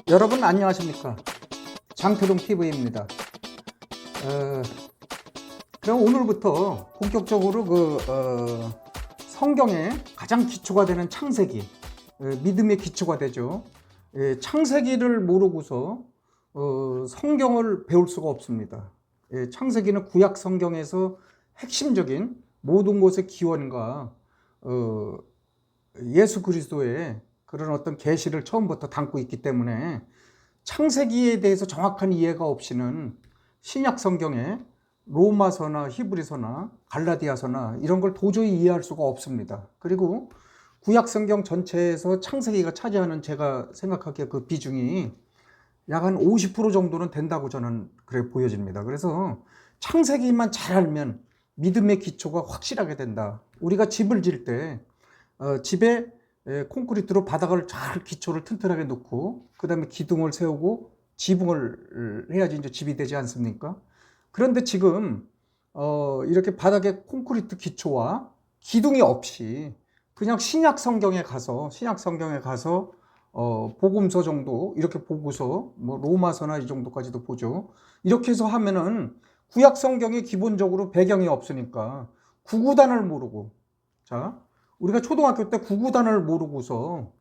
여러분 안녕하십니까? 장태동 TV입니다. 그럼 오늘부터 본격적으로 성경의 가장 기초가 되는 창세기, 믿음의 기초가 되죠. 창세기를 모르고서 성경을 배울 수가 없습니다. 창세기는 구약 성경에서 핵심적인 모든 것의 기원과 예수 그리스도의 그런 어떤 계시를 처음부터 담고 있기 때문에 창세기에 대해서 정확한 이해가 없이는 신약 성경에 로마서나 히브리서나 갈라디아서나 이런 걸 도저히 이해할 수가 없습니다. 그리고 구약 성경 전체에서 창세기가 차지하는 제가 생각하기에 그 비중이 약 한 50% 정도는 된다고 저는 그래 보여집니다. 그래서 창세기만 잘 알면 믿음의 기초가 확실하게 된다. 우리가 집을 질 때 집에 콘크리트로 바닥을 잘 기초를 튼튼하게 놓고 그 다음에 기둥을 세우고 지붕을 해야지 이제 집이 되지 않습니까? 그런데 지금 이렇게 바닥에 콘크리트 기초와 기둥이 없이 그냥 신약 성경에 가서 복음서 정도 이렇게 보고서 뭐 로마서나 이 정도까지도 보죠. 이렇게 해서 하면은 구약 성경이 기본적으로 배경이 없으니까 구구단을 모르고, 자, 우리가 초등학교 때 구구단을 모르고서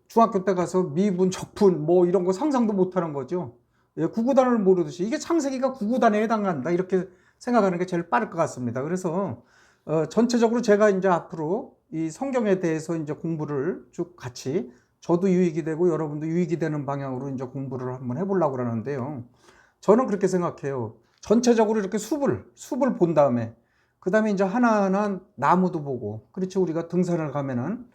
중학교 때 가서 미분, 적분 뭐 이런 거 상상도 못하는 거죠. 구구단을 모르듯이 이게 창세기가 구구단에 해당한다 이렇게 생각하는 게 제일 빠를 것 같습니다. 그래서 전체적으로 제가 이제 앞으로 이 성경에 대해서 이제 공부를 쭉 같이 저도 유익이 되고 여러분도 유익이 되는 방향으로 이제 공부를 한번 해보려고 그러는데요. 저는 그렇게 생각해요. 전체적으로 이렇게 숲을 본 다음에 그 다음에 이제 하나하나 나무도 보고, 그렇죠. 우리가 등산을 가면은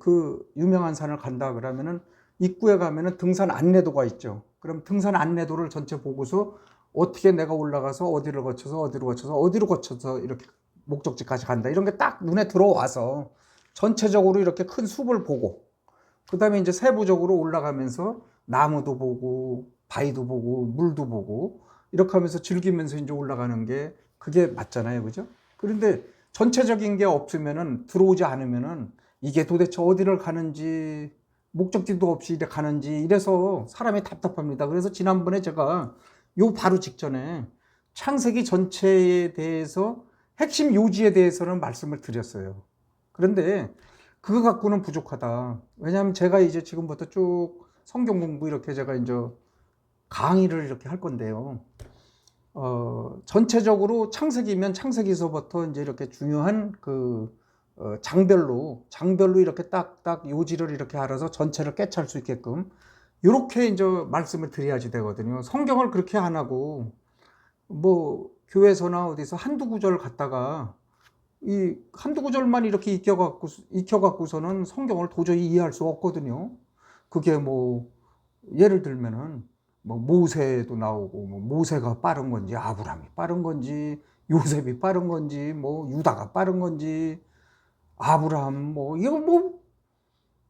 그 유명한 산을 간다 그러면은 입구에 가면은 등산 안내도가 있죠. 그럼 등산 안내도를 전체 보고서 어떻게 내가 올라가서 어디로 거쳐서 이렇게 목적지까지 간다. 이런 게 딱 눈에 들어와서 전체적으로 이렇게 큰 숲을 보고, 그 다음에 이제 세부적으로 올라가면서 나무도 보고, 바위도 보고, 물도 보고, 이렇게 하면서 즐기면서 이제 올라가는 게 그게 맞잖아요. 그죠? 그런데 전체적인 게 없으면은, 들어오지 않으면은 이게 도대체 어디를 가는지, 목적지도 없이 이래 가는지 이래서 사람이 답답합니다. 그래서 지난번에 제가 요 바로 직전에 창세기 전체에 대해서 핵심 요지에 대해서는 말씀을 드렸어요. 그런데 그거 갖고는 부족하다. 왜냐하면 제가 이제 지금부터 쭉 성경 공부 이렇게 제가 이제 강의를 이렇게 할 건데요. 전체적으로 창세기면 창세기서부터 이제 이렇게 중요한 장별로 이렇게 딱딱 요지를 이렇게 알아서 전체를 꿰찰 수 있게끔 이렇게 이제 말씀을 드려야지 되거든요. 성경을 그렇게 안 하고 뭐 교회에서나 어디서 한두 구절 갖다가 이 한두 구절만 이렇게 익혀갖고서는 성경을 도저히 이해할 수 없거든요. 그게 뭐 예를 들면은 뭐 모세도 나오고, 뭐 모세가 빠른 건지 아브라함이 빠른 건지 요셉이 빠른 건지 뭐 유다가 빠른 건지 아브라함 뭐 이거 뭐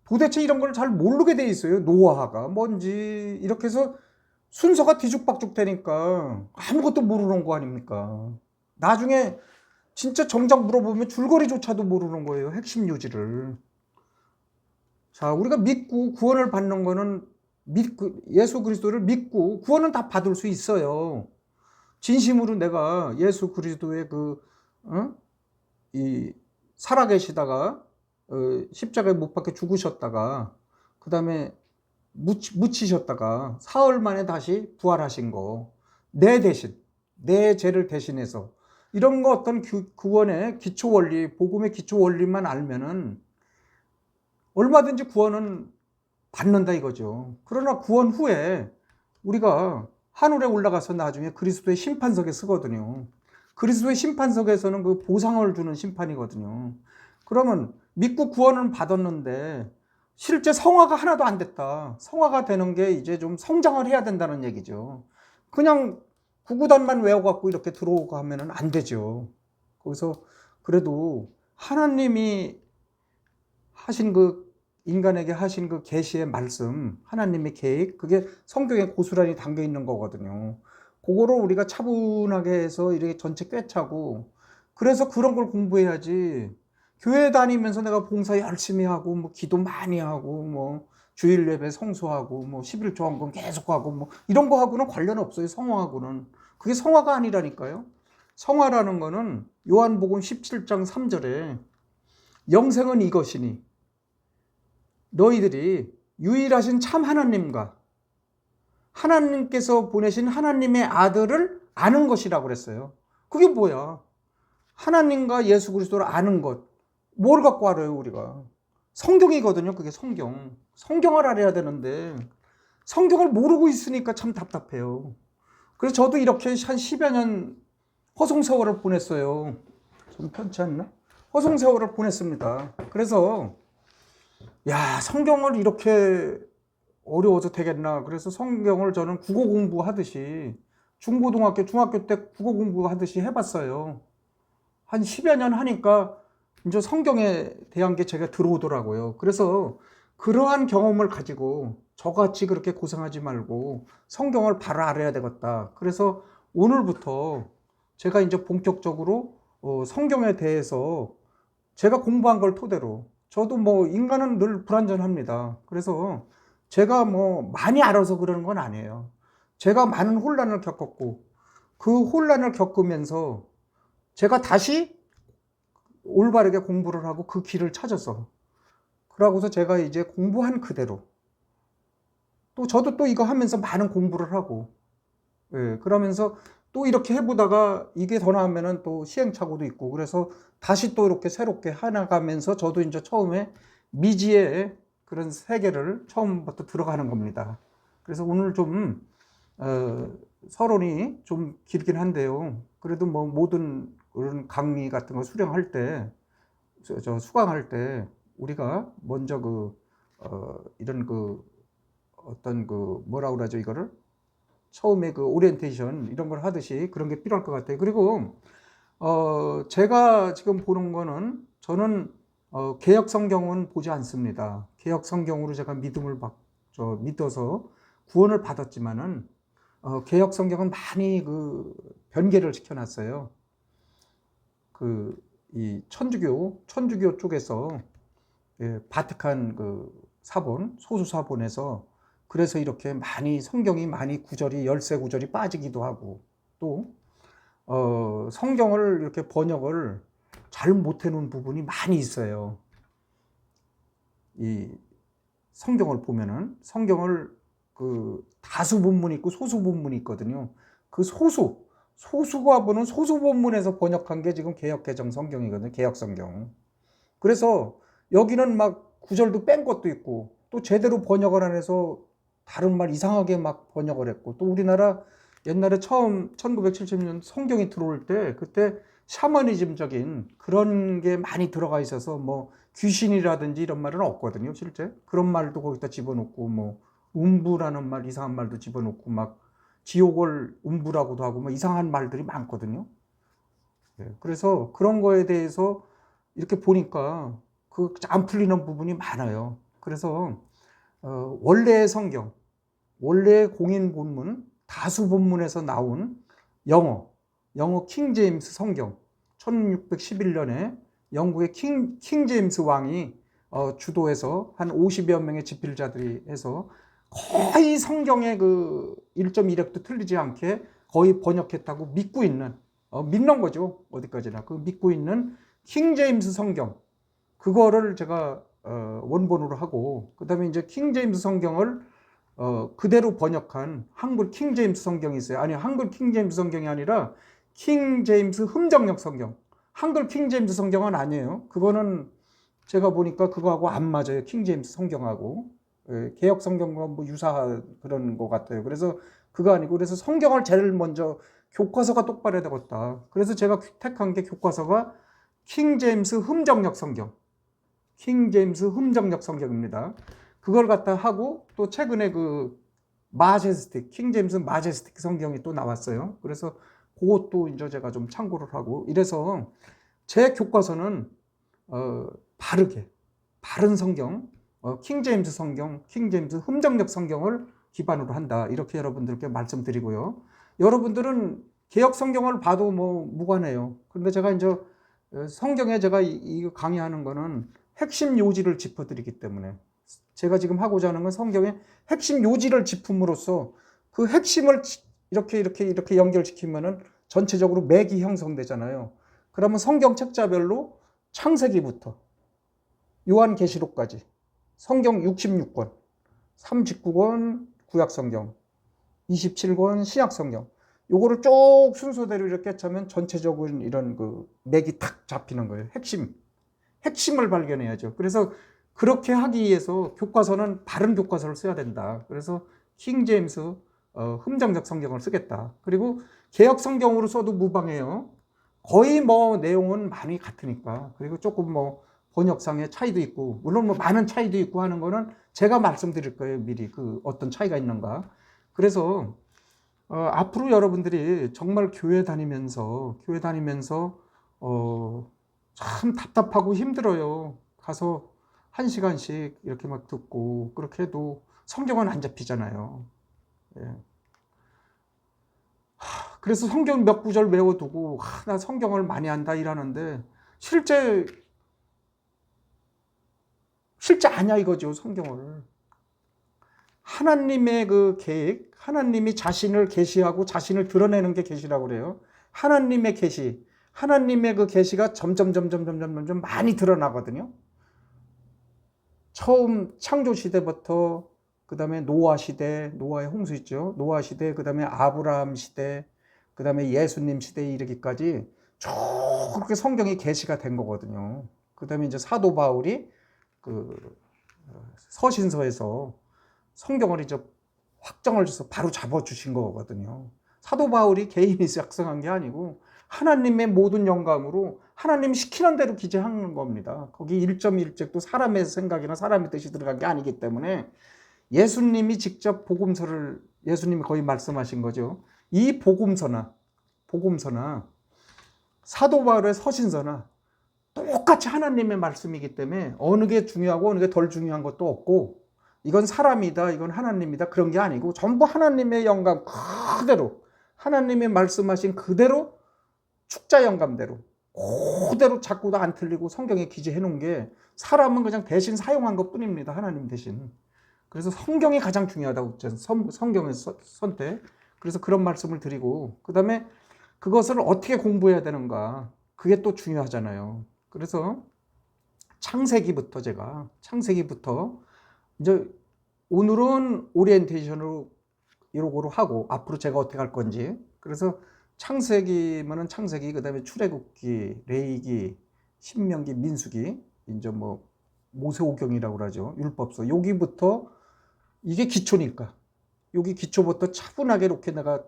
도대체 이런 걸 잘 모르게 돼 있어요. 노아가 뭔지 이렇게 해서 순서가 뒤죽박죽 되니까 아무것도 모르는 거 아닙니까? 나중에 진짜 정작 물어보면 줄거리조차도 모르는 거예요. 핵심 요지를. 자, 우리가 믿고 구원을 받는 거는 예수 그리스도를 믿고 구원은 다 받을 수 있어요. 진심으로 내가 예수 그리스도의 살아계시다가 십자가에 못 박혀 죽으셨다가 그 다음에 묻히셨다가 사흘 만에 다시 부활하신 거, 내 대신, 내 죄를 대신해서 이런 거 어떤 구원의 기초 원리, 복음의 기초 원리만 알면은 얼마든지 구원은 받는다 이거죠. 그러나 구원 후에 우리가 하늘에 올라가서 나중에 그리스도의 심판석에 서거든요. 그리스도의 심판석에서는 그 보상을 주는 심판이거든요. 그러면 믿고 구원은 받았는데 실제 성화가 하나도 안 됐다. 성화가 되는 게 이제 좀 성장을 해야 된다는 얘기죠. 그냥 구구단만 외워갖고 이렇게 들어오고 하면은 안 되죠. 거기서 그래도 하나님이 하신 인간에게 하신 계시의 말씀, 하나님의 계획, 그게 성경에 고스란히 담겨 있는 거거든요. 그거를 우리가 차분하게 해서 이렇게 전체 꿰차고, 그래서 그런 걸 공부해야지. 교회 다니면서 내가 봉사 열심히 하고, 뭐 기도 많이 하고, 뭐 주일 예배 성수하고 뭐 11조 헌금 계속하고 뭐 이런 거하고는 관련 없어요. 성화하고는. 그게 성화가 아니라니까요. 성화라는 거는 요한복음 17장 3절에 영생은 이것이니 너희들이 유일하신 참 하나님과 하나님께서 보내신 하나님의 아들을 아는 것이라고 그랬어요. 그게 뭐야? 하나님과 예수 그리스도를 아는 것. 뭘 갖고 알아요, 우리가? 성경이거든요. 그게 성경. 성경을 알아야 되는데 성경을 모르고 있으니까 참 답답해요. 그래서 저도 이렇게 한 10여 년 허송세월을 보냈어요. 좀 편치 않나? 허송세월을 보냈습니다. 그래서 야, 성경을 이렇게 어려워서 되겠나. 그래서 성경을 저는 국어 공부하듯이 중고등학교, 중학교 때 국어 공부하듯이 해봤어요. 한 10여 년 하니까 이제 성경에 대한 게 제가 들어오더라고요. 그래서 그러한 경험을 가지고 저같이 그렇게 고생하지 말고 성경을 바로 알아야 되겠다. 그래서 오늘부터 제가 이제 본격적으로 성경에 대해서 제가 공부한 걸 토대로 저도 뭐 인간은 늘 불완전합니다. 그래서 제가 뭐 많이 알아서 그러는 건 아니에요. 제가 많은 혼란을 겪었고 그 혼란을 겪으면서 제가 다시 올바르게 공부를 하고 그 길을 찾아서 그러고서 제가 이제 공부한 그대로 또 저도 또 이거 하면서 많은 공부를 하고 그러면서 또 이렇게 해보다가 이게 더 나으면은 또 시행착오도 있고 그래서 다시 또 이렇게 새롭게 해나가면서 저도 이제 처음에 미지의 그런 세계를 처음부터 들어가는 겁니다. 그래서 오늘 좀 서론이 좀 길긴 한데요. 그래도 뭐 모든 그런 강의 같은 거 수령할 때, 수강할 때 우리가 먼저 이런 어떤 뭐라 그러죠 이거를 처음에 오리엔테이션 이런 걸 하듯이 그런 게 필요할 것 같아요. 그리고 제가 지금 보는 거는 저는 개역 성경은 보지 않습니다. 개역 성경으로 제가 믿어서 구원을 받았지만은 개역 성경은 많이 변개를 시켜놨어요. 이 천주교 쪽에서 바티칸 사본 소수 사본에서 그래서 이렇게 성경이 많이 구절이 열세 구절이 빠지기도 하고 또 성경을 이렇게 번역을 잘 못해놓은 부분이 많이 있어요. 이 성경을 보면은 성경을 다수 본문이 있고 소수 본문이 있거든요. 그 소수과부는 소수 본문에서 번역한 게 지금 개역개정 성경이거든요. 개역 성경. 그래서 여기는 막 구절도 뺀 것도 있고 또 제대로 번역을 안 해서 다른 말 이상하게 막 번역을 했고 또 우리나라 옛날에 처음 1970년 성경이 들어올 때 그때 샤머니즘적인 그런 게 많이 들어가 있어서 뭐 귀신이라든지 이런 말은 없거든요. 실제 그런 말도 거기다 집어넣고 뭐 음부라는 말 이상한 말도 집어넣고 막 지옥을 음부라고도 하고 뭐 이상한 말들이 많거든요. 그래서 그런 거에 대해서 이렇게 보니까 안 풀리는 부분이 많아요. 그래서 원래의 성경, 원래의 공인 본문, 다수 본문에서 나온 영어 킹 제임스 성경 1611년에 영국의 킹 제임스 왕이 주도해서 한 50여 명의 집필자들이 해서 거의 성경의 1.1획도 틀리지 않게 거의 번역했다고 믿고 있는 믿는 거죠. 어디까지나 믿고 있는 킹 제임스 성경 그거를 제가 원본으로 하고 그다음에 이제 킹 제임스 성경을 그대로 번역한 한글 킹 제임스 성경이 있어요. 아니 한글 킹 제임스 성경이 아니라 킹 제임스 흠정역 성경. 한글 킹 제임스 성경은 아니에요. 그거는 제가 보니까 그거하고 안 맞아요. 킹 제임스 성경하고 개역 성경과 뭐 유사한 그런 것 같아요. 그래서 그거 아니고 그래서 성경을 제일 먼저 교과서가 똑바로 해야 되겠다. 그래서 제가 택한 게 교과서가 킹 제임스 흠정역 성경. 킹 제임스 흠정역 성경입니다. 그걸 갖다 하고 또 최근에 킹 제임스 마제스틱 성경이 또 나왔어요. 그래서 그것도 이제 제가 좀 참고를 하고 이래서 제 교과서는 바른 성경, 킹 제임스 성경, 킹 제임스 흠정역 성경을 기반으로 한다. 이렇게 여러분들께 말씀드리고요. 여러분들은 개역 성경을 봐도 뭐 무관해요. 그런데 제가 이제 성경에 제가 이 강의하는 거는 핵심 요지를 짚어드리기 때문에 제가 지금 하고자 하는 건 성경의 핵심 요지를 짚음으로써 그 핵심을 이렇게 연결시키면은 전체적으로 맥이 형성되잖아요. 그러면 성경 책자별로 창세기부터 요한계시록까지 성경 66권, 39권 구약성경, 27권 신약성경, 요거를 쭉 순서대로 이렇게 짜면 전체적인 이런 그 맥이 탁 잡히는 거예요. 핵심을 발견해야죠. 그래서 그렇게 하기 위해서 교과서는 바른 교과서를 써야 된다. 그래서 킹 제임스 흠정적 성경을 쓰겠다. 그리고 개역 성경으로 써도 무방해요. 거의 뭐 내용은 많이 같으니까. 그리고 조금 뭐 번역상의 차이도 있고, 물론 뭐 많은 차이도 있고 하는 거는 제가 말씀드릴 거예요. 미리 그 어떤 차이가 있는가. 그래서 앞으로 여러분들이 정말 교회 다니면서 참 답답하고 힘들어요. 가서 1시간씩 이렇게 막 듣고 그렇게 해도 성경은 안 잡히잖아요. 예. 그래서 성경 몇 구절 외워두고 나 성경을 많이 한다 이러는데 실제 아냐 이거죠. 성경을. 하나님의 그 계획, 하나님이 자신을 계시하고 자신을 드러내는 게 계시라고 그래요. 하나님의 계시, 하나님의 그 계시가 점점 많이 드러나거든요. 처음 창조 시대부터 그 다음에 노아 시대, 노아의 홍수 있죠. 노아 시대, 그 다음에 아브라함 시대, 그 다음에 예수님 시대에 이르기까지 쭉 그렇게 성경이 계시가 된 거거든요. 그 다음에 이제 사도 바울이 그 서신서에서 성경을 이제 확정을 줘서 바로 잡아주신 거거든요. 사도 바울이 개인이 작성한 게 아니고 하나님의 모든 영감으로 하나님이 시키는 대로 기재하는 겁니다. 거기 1.1절도 사람의 생각이나 사람의 뜻이 들어간 게 아니기 때문에 예수님이 직접 예수님이 거의 말씀하신 거죠. 이 복음서나 사도 바울의 서신서나 똑같이 하나님의 말씀이기 때문에 어느 게 중요하고 어느 게 덜 중요한 것도 없고 이건 사람이다, 이건 하나님이다 그런 게 아니고 전부 하나님의 영감 그대로 하나님의 말씀하신 그대로 축자 영감대로 그대로 자꾸도 안 틀리고 성경에 기재해 놓은 게 사람은 그냥 대신 사용한 것 뿐입니다. 하나님 대신. 그래서 성경이 가장 중요하다고 성경의 선택. 그래서 그런 말씀을 드리고 그 다음에 그것을 어떻게 공부해야 되는가 그게 또 중요하잖아요. 그래서 창세기부터 이제 오늘은 오리엔테이션으로 이러고로 하고 앞으로 제가 어떻게 할 건지 그래서 창세기면은 창세기 그다음에 출애굽기, 레위기, 신명기, 민수기 이제 뭐 모세오경이라고 그러죠. 율법서 여기부터 이게 기초니까 여기 기초부터 차분하게 이렇게 내가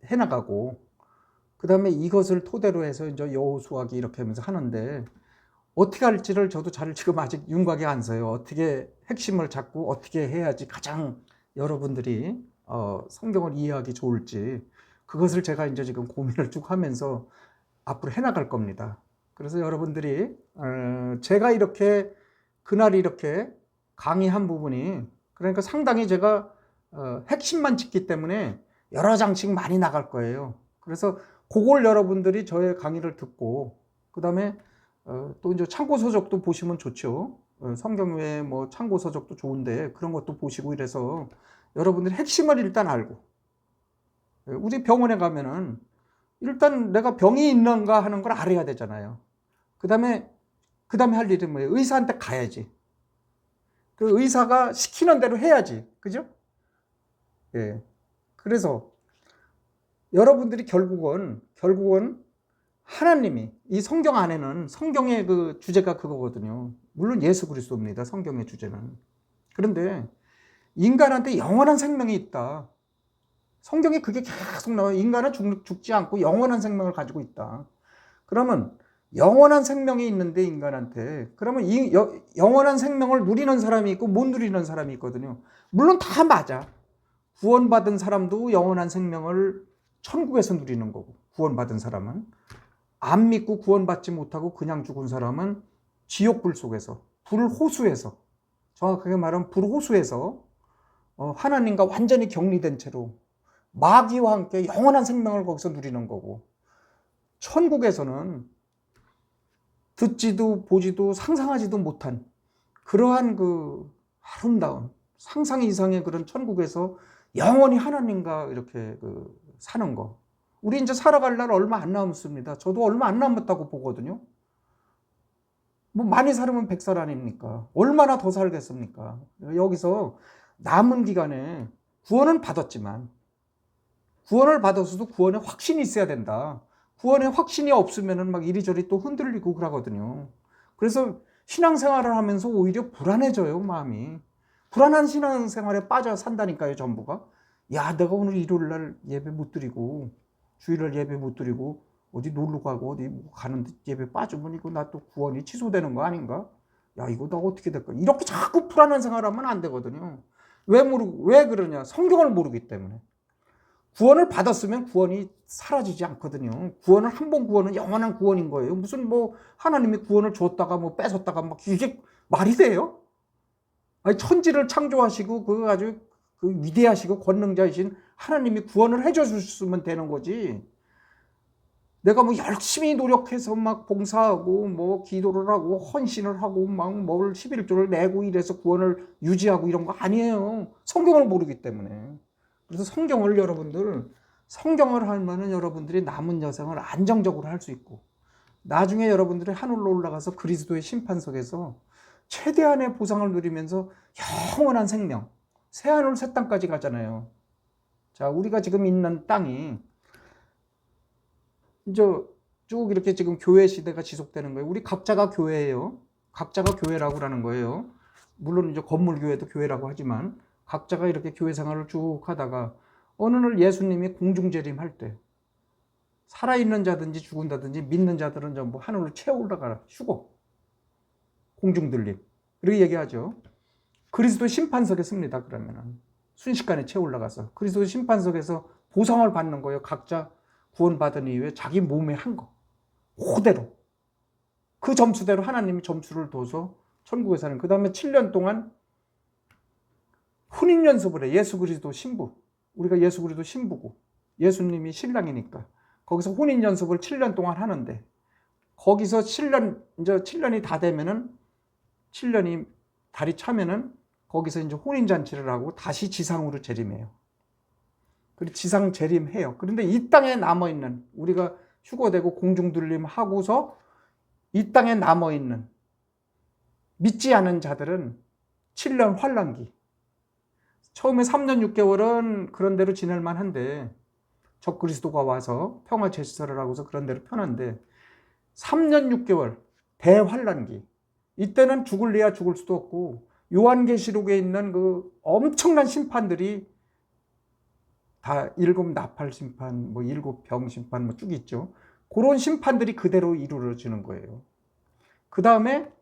해나가고 그다음에 이것을 토대로 해서 이제 여호수아기 이렇게 하면서 하는데 어떻게 할지를 저도 잘 지금 아직 윤곽이 안 서요. 어떻게 핵심을 잡고 어떻게 해야지 가장 여러분들이 성경을 이해하기 좋을지 그것을 제가 이제 지금 고민을 쭉 하면서 앞으로 해나갈 겁니다. 그래서 여러분들이 제가 이렇게 그날 이렇게 강의한 부분이 그러니까 상당히 제가 핵심만 짚기 때문에 여러 장씩 많이 나갈 거예요. 그래서 그걸 여러분들이 저의 강의를 듣고 그 다음에 또 이제 참고 서적도 보시면 좋죠. 성경 외에 뭐 참고 서적도 좋은데 그런 것도 보시고 이래서 여러분들이 핵심을 일단 알고 우리 병원에 가면은 일단 내가 병이 있는가 하는 걸 알아야 되잖아요. 그 다음에 할 일은 뭐예요? 의사한테 가야지. 그 의사가 시키는 대로 해야지. 그죠? 예. 그래서 여러분들이 결국은 하나님이 이 성경 안에는 성경의 그 주제가 그거거든요. 물론 예수 그리스도입니다. 성경의 주제는. 그런데 인간한테 영원한 생명이 있다. 성경에 그게 계속 나와요. 인간은 죽지 않고 영원한 생명을 가지고 있다. 그러면 영원한 생명이 있는데 인간한테 그러면 이 영원한 생명을 누리는 사람이 있고 못 누리는 사람이 있거든요. 물론 다 맞아. 구원받은 사람도 영원한 생명을 천국에서 누리는 거고 구원받은 사람은 안 믿고 구원받지 못하고 그냥 죽은 사람은 지옥불 속에서 불호수에서 정확하게 말하면 불호수에서 하나님과 완전히 격리된 채로 마귀와 함께 영원한 생명을 거기서 누리는 거고 천국에서는 듣지도 보지도 상상하지도 못한 그러한 그 아름다운 상상 이상의 그런 천국에서 영원히 하나님과 이렇게 사는 거. 우리 이제 살아갈 날 얼마 안 남았습니다. 저도 얼마 안 남았다고 보거든요. 뭐 많이 살으면 100살 아닙니까? 얼마나 더 살겠습니까? 여기서 남은 기간에 구원은 받았지만 구원을 받았어도 구원에 확신이 있어야 된다. 구원에 확신이 없으면은 막 이리저리 또 흔들리고 그러거든요. 그래서 신앙생활을 하면서 오히려 불안해져요, 마음이. 불안한 신앙생활에 빠져 산다니까요, 전부가. 야, 내가 오늘 일요일 날 예배 못 드리고 주일날 예배 못 드리고 어디 놀러 가고 어디 가는데 예배 빠지면 이거 나 또 구원이 취소되는 거 아닌가? 야, 이거 나 어떻게 될까? 이렇게 자꾸 불안한 생활하면 안 되거든요. 왜 그러냐? 성경을 모르기 때문에. 구원을 받았으면 구원이 사라지지 않거든요. 구원은 한 번 구원은 영원한 구원인 거예요. 무슨 뭐 하나님이 구원을 줬다가 뭐 뺏었다가 막 이게 말이 돼요? 아니, 천지를 창조하시고 그 아주 위대하시고 권능자이신 하나님이 구원을 해줘 주셨으면 되는 거지. 내가 뭐 열심히 노력해서 막 봉사하고 뭐 기도를 하고 헌신을 하고 막 뭘 11조를 내고 이래서 구원을 유지하고 이런 거 아니에요. 성경을 모르기 때문에. 그래서 성경을 하면은 여러분들이 남은 여생을 안정적으로 할 수 있고 나중에 여러분들이 하늘로 올라가서 그리스도의 심판석에서 최대한의 보상을 누리면서 영원한 생명, 새하늘 새 땅까지 가잖아요. 자, 우리가 지금 있는 땅이 이제 쭉 이렇게 지금 교회 시대가 지속되는 거예요. 우리 각자가 교회예요. 각자가 교회라고 하는 거예요. 물론 이제 건물 교회도 교회라고 하지만 각자가 이렇게 교회 생활을 쭉 하다가 어느 날 예수님이 공중재림할 때 살아있는 자든지 죽은다든지 믿는 자들은 전부 하늘로 채워 올라가라. 휴거. 공중들림. 이렇게 얘기하죠. 그리스도 심판석에 씁니다. 그러면은 순식간에 채워 올라가서 그리스도 심판석에서 보상을 받는 거예요. 각자 구원받은 이후에 자기 몸에 한 거. 그대로. 그 점수대로 하나님이 점수를 둬서 천국에 사는. 그 다음에 7년 동안 혼인연습을 해. 예수 그리스도 신부. 우리가 예수 그리스도 신부고 예수님이 신랑이니까 거기서 혼인연습을 7년 동안 하는데 거기서 이제 7년이 다 되면은 7년이 달이 차면은 거기서 이제 혼인잔치를 하고 다시 지상으로 재림해요. 그리고 지상 재림해요. 그런데 이 땅에 남아있는 우리가 휴거되고 공중들림 하고서 이 땅에 남아있는 믿지 않은 자들은 7년 환란기. 처음에 3년 6개월은 그런 대로 지낼 만한데 적그리스도가 와서 평화 제시설을 하고서 그런 대로 편한데 3년 6개월 대환란기. 이때는 죽을래야 죽을 수도 없고 요한계시록에 있는 그 엄청난 심판들이 다 7 나팔 심판, 뭐 7 병 심판 뭐 쭉 있죠. 그런 심판들이 그대로 이루어지는 거예요. 그 다음에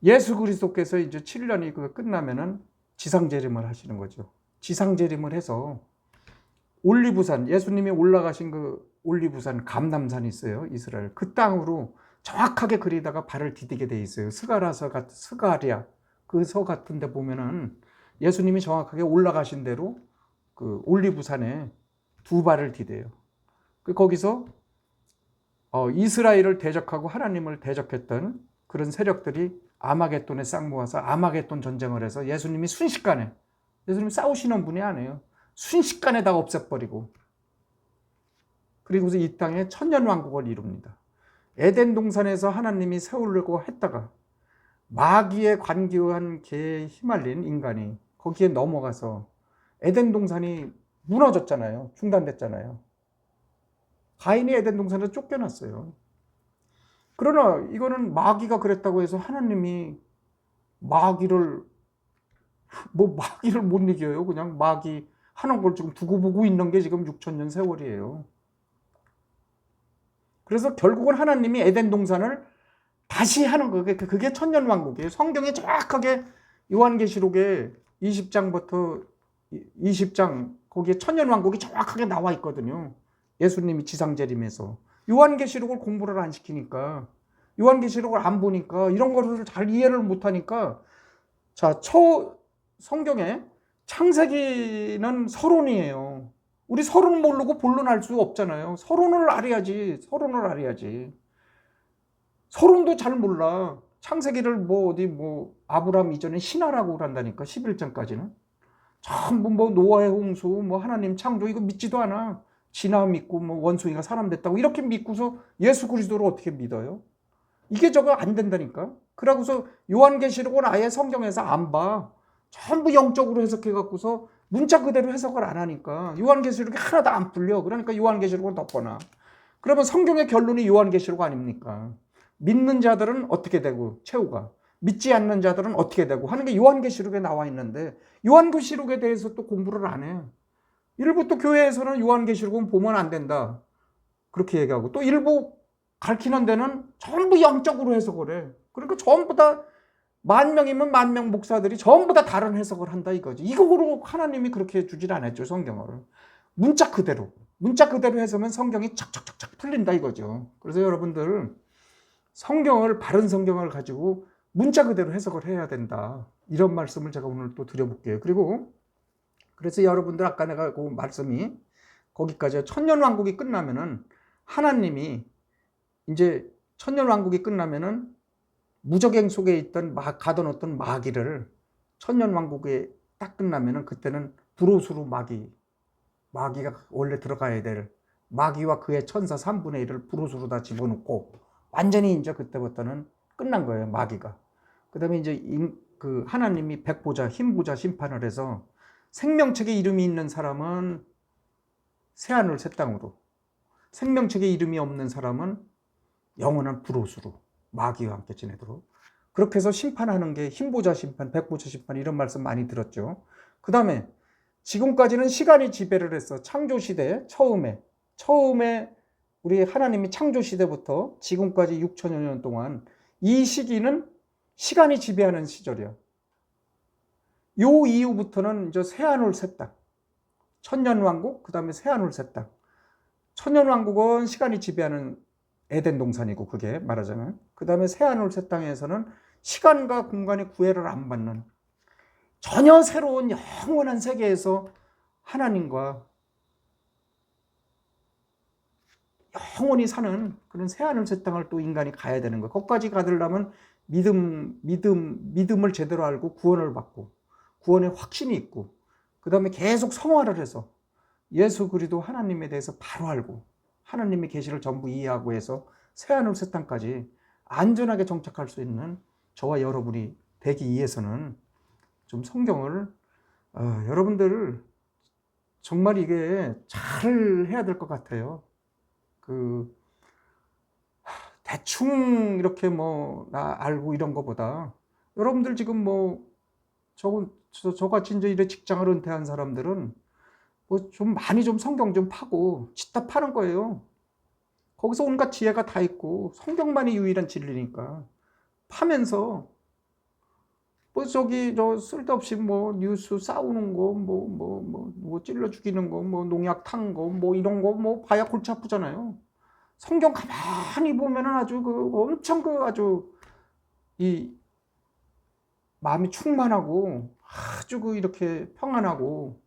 예수 그리스도께서 이제 7년이 끝나면은 지상재림을 하시는 거죠. 지상재림을 해서 올리브산, 예수님이 올라가신 그 올리브산 감람산이 있어요. 이스라엘. 그 땅으로 정확하게 그리다가 발을 디디게 돼 있어요. 스가랴 그 서 같은 데 보면은 예수님이 정확하게 올라가신 대로 그 올리브산에 2발을 디뎌요. 거기서 이스라엘을 대적하고 하나님을 대적했던 그런 세력들이 아마겟돈에 싹 모아서 아마겟돈 전쟁을 해서 예수님이 순식간에 예수님이 싸우시는 분이 아니에요. 순식간에 다 없애버리고 그리고서 이 땅에 천년왕국을 이룹니다. 에덴 동산에서 하나님이 세우려고 했다가 마귀의 관기한 개에 휘말린 인간이 거기에 넘어가서 에덴 동산이 무너졌잖아요. 중단됐잖아요. 가인이 에덴 동산에서 쫓겨났어요. 그러나 이거는 마귀가 그랬다고 해서 하나님이 마귀를 못 이겨요. 그냥 마귀 하는 걸 지금 두고 보고 있는 게 지금 6,000년 세월이에요. 그래서 결국은 하나님이 에덴 동산을 다시 하는 거예요. 그게 천년왕국이에요. 성경에 정확하게 요한계시록에 20장부터 20장 거기에 천년왕국이 정확하게 나와 있거든요. 예수님이 지상재림해서. 요한계시록을 공부를 안 시키니까 요한계시록을 안 보니까 이런 거를 잘 이해를 못하니까 자, 성경에 창세기는 서론이에요. 우리 서론 모르고 본론 알 수 없잖아요. 서론을 알아야지. 서론도 잘 몰라. 창세기를 뭐 어디 뭐 아브라함 이전에 신화라고 그런다니까. 11장까지는 전부 뭐 노아의 홍수, 뭐 하나님 창조 이거 믿지도 않아. 진화 믿고 뭐 원숭이가 사람 됐다고 이렇게 믿고서 예수 그리스도를 어떻게 믿어요? 이게 저거 안 된다니까. 그러고서 요한계시록은 아예 성경에서 안 봐. 전부 영적으로 해석해 갖고서 문자 그대로 해석을 안 하니까 요한계시록이 하나도 안 풀려. 그러니까 요한계시록은 덮거나. 그러면 성경의 결론이 요한계시록 아닙니까? 믿는 자들은 어떻게 되고 최후가, 믿지 않는 자들은 어떻게 되고 하는 게 요한계시록에 나와 있는데 요한계시록에 대해서 또 공부를 안 해. 일부 또 교회에서는 요한계시록은 보면 안 된다 그렇게 얘기하고, 또 일부 가르치는 데는 전부 영적으로 해석을 해. 그러니까 전부 다 10,000명이면 10,000명 목사들이 전부 다 다른 해석을 한다 이거지. 이거로 하나님이 그렇게 주질 않았죠, 성경을. 문자 그대로 해서면 성경이 척척척척 풀린다 이거죠. 그래서 여러분들 성경을, 바른 성경을 가지고 문자 그대로 해석을 해야 된다, 이런 말씀을 제가 오늘 또 드려볼게요. 그리고 그래서 여러분들 아까 내가 그 말씀이 거기까지, 천년왕국이 끝나면은 하나님이 이제 천년왕국이 끝나면은 무적행 속에 있던 가둬놓던 마귀를, 천년왕국이 딱 끝나면은 그때는 불옷으로 마귀가 원래 들어가야 될 마귀와 그의 천사 3분의 1을 불옷으로 다 집어넣고 완전히 이제 그때부터는 끝난 거예요, 마귀가. 그 다음에 이제 그 하나님이 백보자, 흰보자 심판을 해서 생명책에 이름이 있는 사람은 새하늘 새 땅으로, 생명책에 이름이 없는 사람은 영원한 불옷으로 마귀와 함께 지내도록, 그렇게 해서 심판하는 게 흰보자 심판, 백보자 심판, 이런 말씀 많이 들었죠. 그 다음에 지금까지는 시간이 지배를 했어. 창조시대 처음에 우리 하나님이 창조시대부터 지금까지 6천여 년 동안 이 시기는 시간이 지배하는 시절이야. 요 이후부터는 이제 새하늘 새 땅, 천년왕국, 그 다음에 새하늘 새 땅. 천년왕국은 시간이 지배하는 에덴 동산이고, 그게 말하자면. 그 다음에 새하늘 새 땅에서는 시간과 공간의 구애를 안 받는 전혀 새로운 영원한 세계에서 하나님과 영원히 사는 그런 새하늘 새 땅을 또 인간이 가야 되는 거예요. 거기까지 가려면 믿음을 제대로 알고 구원을 받고, 구원의 확신이 있고, 그 다음에 계속 성화를 해서 예수 그리스도 하나님에 대해서 바로 알고, 하나님의 계시를 전부 이해하고 해서 새하늘 새 땅까지 안전하게 정착할 수 있는 저와 여러분이 되기 위해서는 좀 성경을 여러분들 정말 이게 잘 해야 될 것 같아요. 대충 이렇게 뭐 나 알고 이런 거보다, 여러분들 지금 뭐 저같이 이제 이래 직장을 은퇴한 사람들은 뭐 좀 많이 좀 성경 좀 파고 짓다 파는 거예요. 거기서 온갖 지혜가 다 있고 성경만이 유일한 진리니까 파면서 뭐 저 쓸데없이 뭐 뉴스 싸우는 거, 뭐 찔러 죽이는 거, 뭐 농약 탄 거, 뭐 이런 거 뭐 봐야 골치 아프잖아요. 성경 가만히 보면은 아주 엄청 아주 이 마음이 충만하고 아주 이렇게 평안하고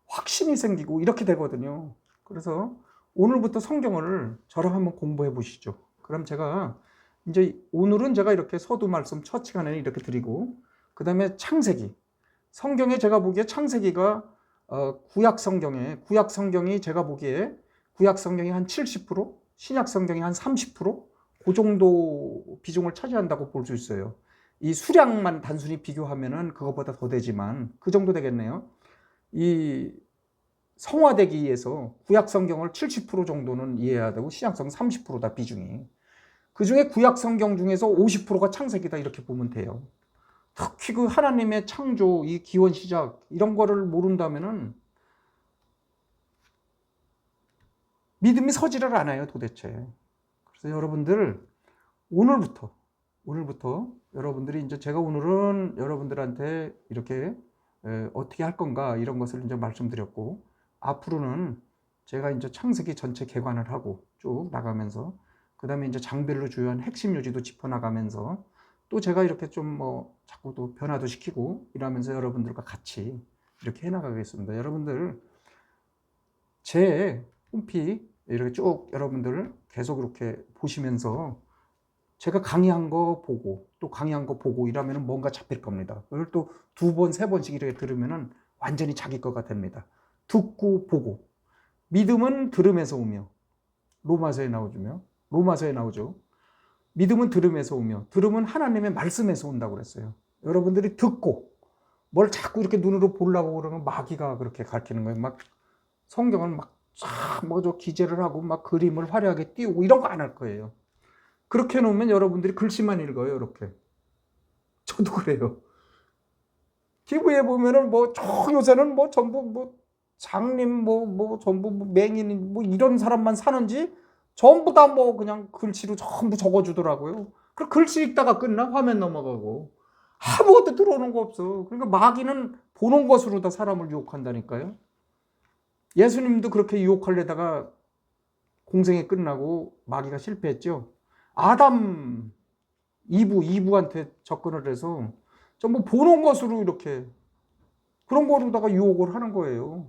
확신이 생기고 이렇게 되거든요. 그래서 오늘부터 성경을 저랑 한번 공부해 보시죠. 그럼 제가 이제 오늘은 제가 이렇게 서두 말씀 첫 시간에 이렇게 드리고, 그 다음에 창세기, 성경에 제가 보기에 창세기가 구약 성경이 제가 보기에 구약 성경이 한 70%, 신약 성경이 한 30%, 그 정도 비중을 차지한다고 볼 수 있어요. 이 수량만 단순히 비교하면은 그것보다 더 되지만 그 정도 되겠네요. 이 성화되기 위해서 구약 성경을 70% 정도는 이해해야 되고 신약 성경 30%다 비중이. 그 중에 구약 성경 중에서 50%가 창세기다 이렇게 보면 돼요. 특히 그 하나님의 창조, 이 기원 시작 이런 거를 모른다면은 믿음이 서지를 않아요 도대체. 그래서 여러분들 오늘부터 여러분들이 이제 제가 오늘은 여러분들한테 이렇게 어떻게 할 건가 이런 것을 이제 말씀드렸고, 앞으로는 제가 이제 창세기 전체 개관을 하고 쭉 나가면서, 그 다음에 이제 장별로 주요한 핵심 요지도 짚어나가면서, 또 제가 이렇게 좀 뭐 자꾸 또 변화도 시키고 이러면서 여러분들과 같이 이렇게 해나가겠습니다. 여러분들 제 홈피 이렇게 쭉 여러분들 계속 이렇게 보시면서 제가 강의한 거 보고 또 강의한 거 보고 이러면은 뭔가 잡힐 겁니다. 그걸 또 2번, 3번씩 이렇게 들으면은 완전히 자기 거가 됩니다. 듣고 보고. 믿음은 들음에서 오며. 로마서에 나오죠. 믿음은 들음에서 오며, 들음은 하나님의 말씀에서 온다고 그랬어요. 여러분들이 듣고 뭘 자꾸 이렇게 눈으로 보려고 그러면 마귀가 그렇게 가르치는 거예요. 막 성경을 막 뭐죠 기재를 하고 막 그림을 화려하게 띄우고 이런 거 안 할 거예요. 그렇게 해놓으면 여러분들이 글씨만 읽어요. 이렇게. 저도 그래요. TV에 보면은 뭐 요새는 뭐 전부 뭐 장님 전부 뭐 맹인 뭐 이런 사람만 사는지 전부 다 뭐 그냥 글씨로 전부 적어주더라고요. 그 글씨 읽다가 끝나 화면 넘어가고 아무것도 들어오는 거 없어. 그러니까 마귀는 보는 것으로 다 사람을 유혹한다니까요. 예수님도 그렇게 유혹하려다가 공생이 끝나고 마귀가 실패했죠. 아담 이브한테 접근을 해서 전부 보는 것으로 이렇게 그런 거로다가 유혹을 하는 거예요.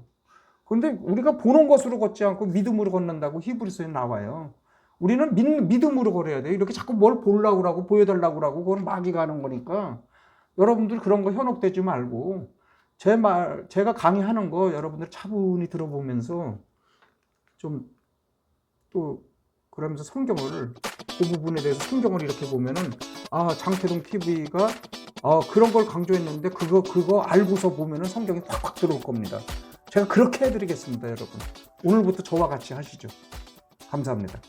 그런데 우리가 보는 것으로 걷지 않고 믿음으로 걷는다고 히브리서에 나와요. 우리는 믿음으로 걸어야 돼요. 이렇게 자꾸 뭘 보려고 하고 보여달라고 하고 그건 마귀가 하는 거니까 여러분들 그런 거 현혹되지 말고 제가 강의하는 거 여러분들 차분히 들어보면서 좀 또 그러면서 성경을 그 부분에 대해서 성경을 이렇게 보면은 장태동 TV가 그런 걸 강조했는데 그거 알고서 보면은 성경이 확확 들어올 겁니다. 제가 그렇게 해드리겠습니다, 여러분. 오늘부터 저와 같이 하시죠. 감사합니다.